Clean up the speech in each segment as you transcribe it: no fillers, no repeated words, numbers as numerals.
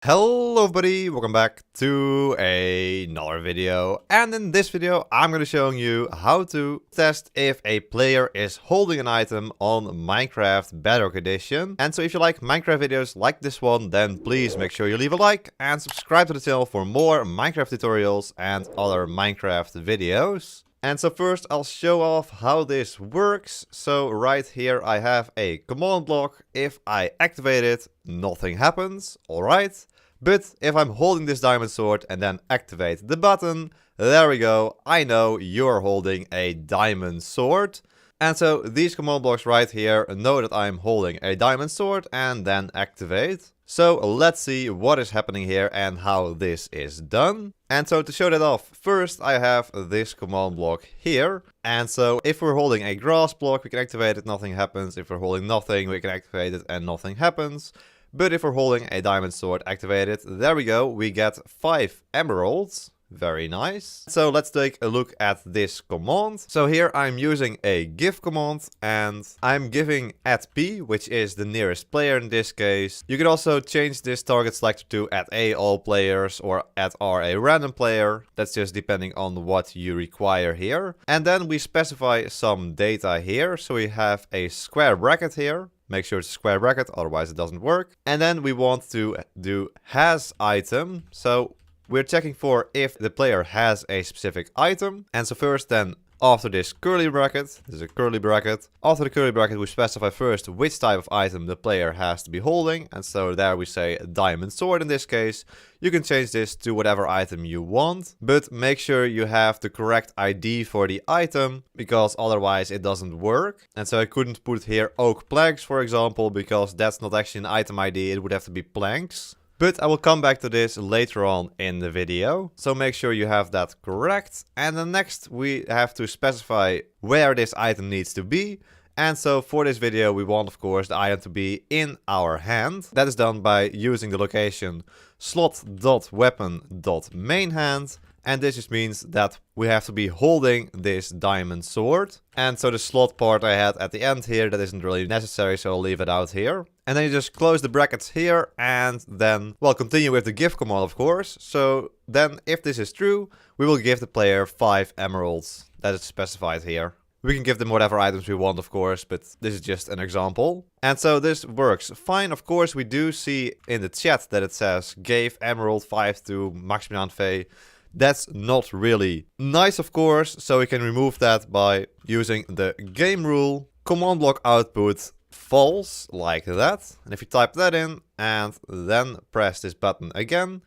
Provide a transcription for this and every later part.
Hello everybody, welcome back to another video, and in this video I'm going to show you how to test if a player is holding an item on Minecraft Bedrock Edition. And so if you like Minecraft videos like this one, then please make sure you leave a like and subscribe to the channel for more Minecraft tutorials and other Minecraft videos. And so first I'll show off how this works. So right here I have a command block. If I activate it, nothing happens, alright. But if I'm holding this diamond sword and then activate the button, there we go, I know you're holding a diamond sword. And so these command blocks right here know that I'm holding a diamond sword and then activate. So let's see what is happening here and how this is done. And so to show that off, first I have this command block here. And so if we're holding a grass block, we can activate it, nothing happens. If we're holding nothing, we can activate it and nothing happens. But if we're holding a diamond sword activated, there we go, we get 5 emeralds. Very nice. So let's take a look at this command. So here I'm using a give command and I'm giving @p, which is the nearest player in this case. You can also change this target selector to @a all players or @r a random player. That's just depending on what you require here. And then we specify some data here. So we have a square bracket here. Make sure it's a square bracket, otherwise it doesn't work. And then we want to do hasitem. So we're checking for if the player has a specific item. And so first then, after this curly bracket, there's a curly bracket. After the curly bracket, we specify first which type of item the player has to be holding. And so there we say a diamond sword in this case. You can change this to whatever item you want. But make sure you have the correct ID for the item, because otherwise it doesn't work. And so I couldn't put here oak planks, for example, because that's not actually an item ID. It would have to be planks. But I will come back to this later on in the video. So make sure you have that correct. And then next we have to specify where this item needs to be. And so for this video we want of course the item to be in our hand. That is done by using the location slot.weapon.mainhand. And this just means that we have to be holding this diamond sword. And so the slot part I had at the end here, that isn't really necessary, so I'll leave it out here. And then you just close the brackets here and then, well, continue with the give command, of course. So then if this is true, we will give the player 5 emeralds. That is specified here. We can give them whatever items we want, of course, but this is just an example. And so this works fine. Of course, we do see in the chat that it says gave emerald 5 to MaxStuff. That's not really nice, of course, so we can remove that by using the game rule. Command block output false, like that. And if you type that in and then press this button again,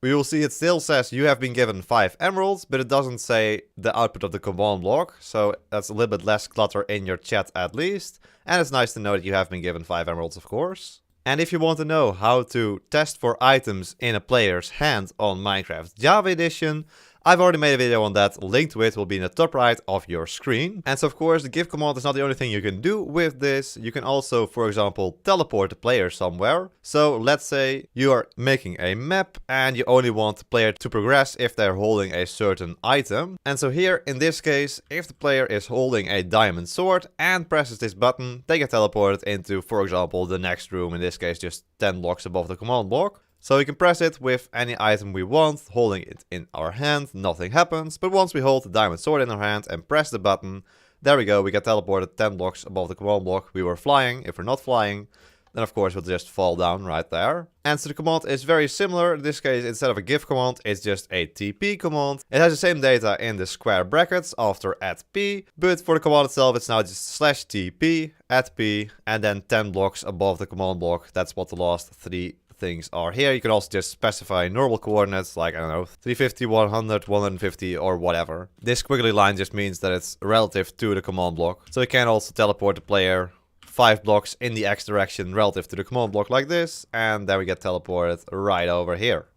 we will see it still says you have been given 5 emeralds, but it doesn't say the output of the command block. So that's a little bit less clutter in your chat at least. And it's nice to know that you have been given 5 emeralds, of course. And if you want to know how to test for items in a player's hand on Minecraft Java Edition, I've already made a video on that. Link to it will be in the top right of your screen. And so of course the give command is not the only thing you can do with this. You can also, for example, teleport the player somewhere. So let's say you are making a map and you only want the player to progress if they're holding a certain item. And so here in this case, if the player is holding a diamond sword and presses this button, they get teleported into, for example, the next room. In this case, just 10 blocks above the command block. So we can press it with any item we want, holding it in our hand, nothing happens. But once we hold the diamond sword in our hand and press the button, there we go, we get teleported 10 blocks above the command block. We were flying. If we're not flying, then of course we'll just fall down right there. And so the command is very similar. In this case, instead of a give command, it's just a TP command. It has the same data in the square brackets after @p, but for the command itself, it's now just /TP, @p, and then 10 blocks above the command block. That's what the last 3 things are here. You can also just specify normal coordinates like, I don't know, 350, 100, 150 or whatever. This squiggly line just means that it's relative to the command block. So you can also teleport the player 5 blocks in the X direction relative to the command block like this, and then we get teleported right over here.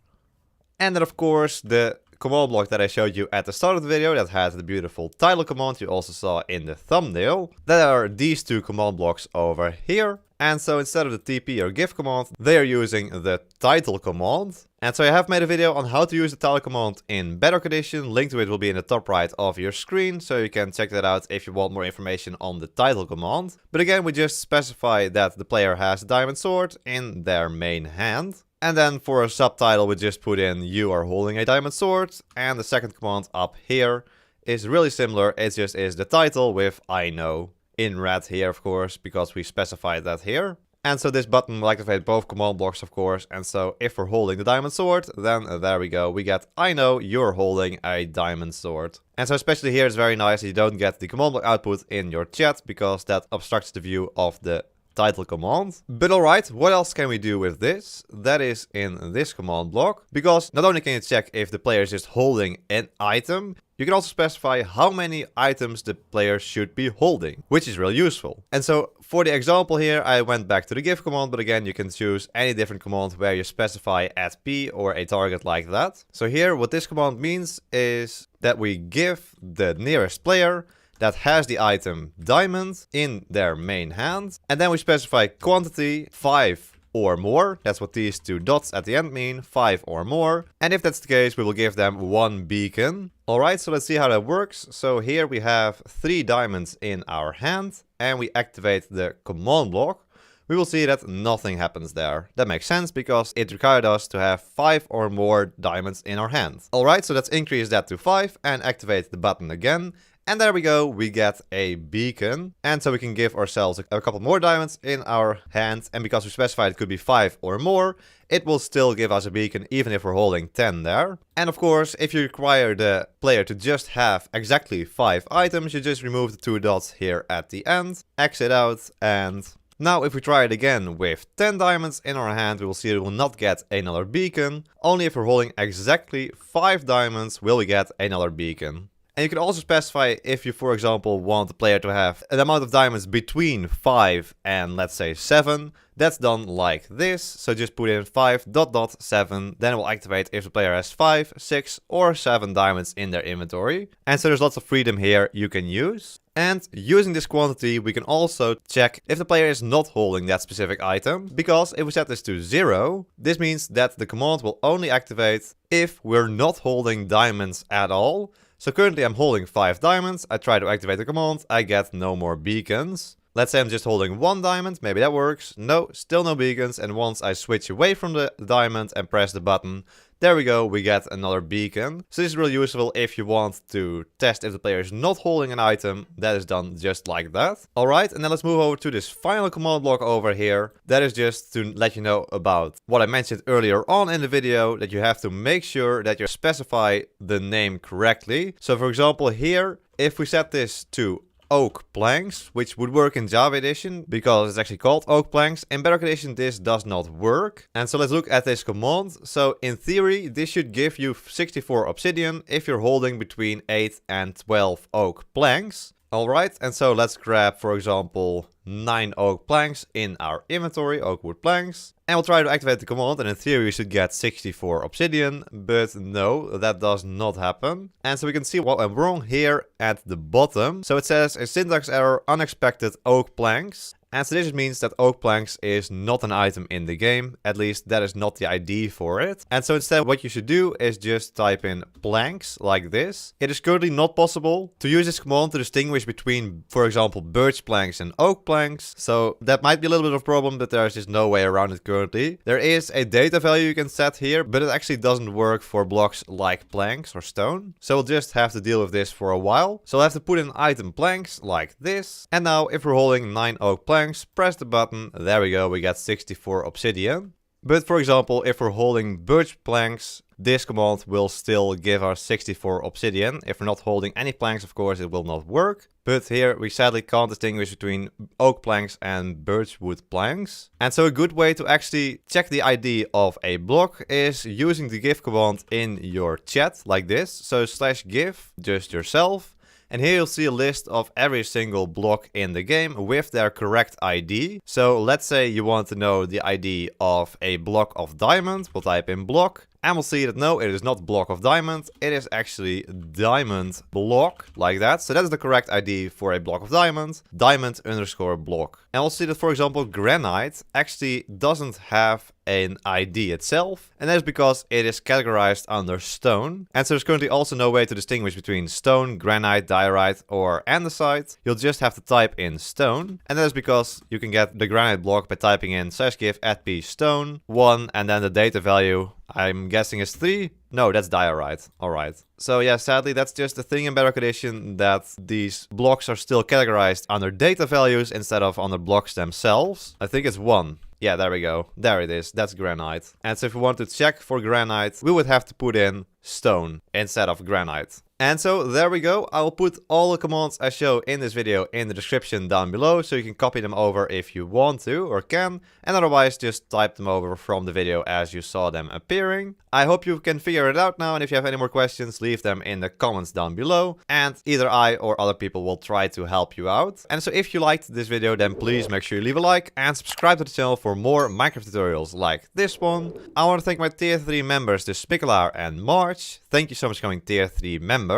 And then of course the command block that I showed you at the start of the video that has the beautiful title command you also saw in the thumbnail. There are these 2 command blocks over here. And so instead of the TP or give command, they are using the title command. And so I have made a video on how to use the title command in Bedrock Edition. Link to it will be in the top right of your screen, so you can check that out if you want more information on the title command. But again, we just specify that the player has a diamond sword in their main hand. And then for a subtitle, we just put in you are holding a diamond sword. And the second command up here is really similar. It just is the title with I know in red here, of course, because we specified that here. And so this button will activate both command blocks, of course. And so if we're holding the diamond sword, then there we go. We get I know you're holding a diamond sword. And so especially here, it's very nice you don't get the command block output in your chat, because that obstructs the view of the title command. But alright, what else can we do with this? That is in this command block, because not only can you check if the player is just holding an item, you can also specify how many items the player should be holding, which is really useful. And so for the example here, I went back to the give command, but again, you can choose any different command where you specify @p or a target like that. So here, what this command means is that we give the nearest player that has the item diamond in their main hand. And then we specify quantity 5 or more. That's what these two dots at the end mean, 5 or more. And if that's the case, we will give them 1 beacon. Alright, so let's see how that works. So here we have 3 diamonds in our hand and we activate the command block. We will see that nothing happens there. That makes sense because it required us to have 5 or more diamonds in our hand. Alright, so let's increase that to 5 and activate the button again. And there we go, we get a beacon. And so we can give ourselves a couple more diamonds in our hand. And because we specified it could be 5 or more, it will still give us a beacon even if we're holding 10 there. And of course, if you require the player to just have exactly 5 items, you just remove the 2 dots here at the end, exit out, and now if we try it again with 10 diamonds in our hand, we will see we will not get another beacon. Only if we're holding exactly 5 diamonds will we get another beacon. And you can also specify if you, for example, want the player to have an amount of diamonds between 5 and let's say 7. That's done like this. So just put in 5.7. Then it will activate if the player has 5, 6 or 7 diamonds in their inventory. And so there's lots of freedom here you can use. And using this quantity, we can also check if the player is not holding that specific item. Because if we set this to 0, this means that the command will only activate if we're not holding diamonds at all. So currently I'm holding 5 diamonds, I try to activate the command, I get no more beacons. Let's say I'm just holding 1 diamond, maybe that works. No, still no beacons, and once I switch away from the diamond and press the button, there we go, we get another beacon. So this is really useful if you want to test if the player is not holding an item. That is done just like that. Alright, and then let's move over to this final command block over here. That is just to let you know about what I mentioned earlier on in the video, that you have to make sure that you specify the name correctly. So for example here, if we set this to oak planks, which would work in Java Edition because it's actually called oak planks. In Bedrock Edition this does not work. And so let's look at this command. So in theory this should give you 64 obsidian if you're holding between 8 and 12 oak planks. Alright, and so let's grab, for example, 9 oak planks in our inventory, oak wood planks. And we'll try to activate the command, and in theory we should get 64 obsidian, but no, that does not happen. And so we can see what went wrong here at the bottom. So it says a syntax error, unexpected oak planks. And so this means that oak planks is not an item in the game, at least that is not the ID for it. And so instead what you should do is just type in planks like this. It is currently not possible to use this command to distinguish between, for example, birch planks and oak planks. So that might be a little bit of a problem, but there's just no way around it currently. There is a data value you can set here, but it actually doesn't work for blocks like planks or stone. So we'll just have to deal with this for a while. So I'll have to put in item planks like this. And now if we're holding 9 oak planks, press the button, there we go, we got 64 obsidian. But for example, if we're holding birch planks, this command will still give us 64 obsidian. If we're not holding any planks, of course, it will not work. But here we sadly can't distinguish between oak planks and birchwood planks. And so a good way to actually check the ID of a block is using the give command in your chat like this. So /give, just yourself. And here you'll see a list of every single block in the game with their correct ID. So let's say you want to know the ID of a block of diamond. We'll type in block. And we'll see that no, it is not block of diamond. It is actually diamond block, like that. So that is the correct ID for a block of diamond. Diamond underscore block. And we'll see that, for example, granite actually doesn't have an ID itself, and that is because it is categorized under stone. And so there's currently also no way to distinguish between stone, granite, diorite, or andesite. You'll just have to type in stone, and that is because you can get the granite block by typing in /gif @p stone 1, and then the data value, I'm guessing, is 3. No, that's diorite. Alright. So yeah, sadly, that's just the thing in Bedrock Edition, that these blocks are still categorized under data values instead of under blocks themselves. I think it's 1. Yeah, there we go. There it is. That's granite. And so if we want to check for granite, we would have to put in stone instead of granite. And so there we go. I will put all the commands I show in this video in the description down below, so you can copy them over if you want to or can, and otherwise just type them over from the video as you saw them appearing. I hope you can figure it out now, and if you have any more questions, leave them in the comments down below, and either I or other people will try to help you out. And so if you liked this video, then please make sure you leave a like and subscribe to the channel for more Minecraft tutorials like this one. I want to thank my tier 3 members, the Spikelaar and March. Thank you so much for becoming tier 3 members.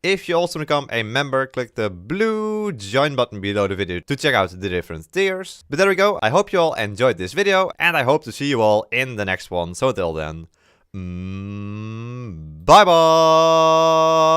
If you also want to become a member, click the blue join button below the video to check out the different tiers. But there we go. I hope you all enjoyed this video, and I hope to see you all in the next one. So until then, bye bye!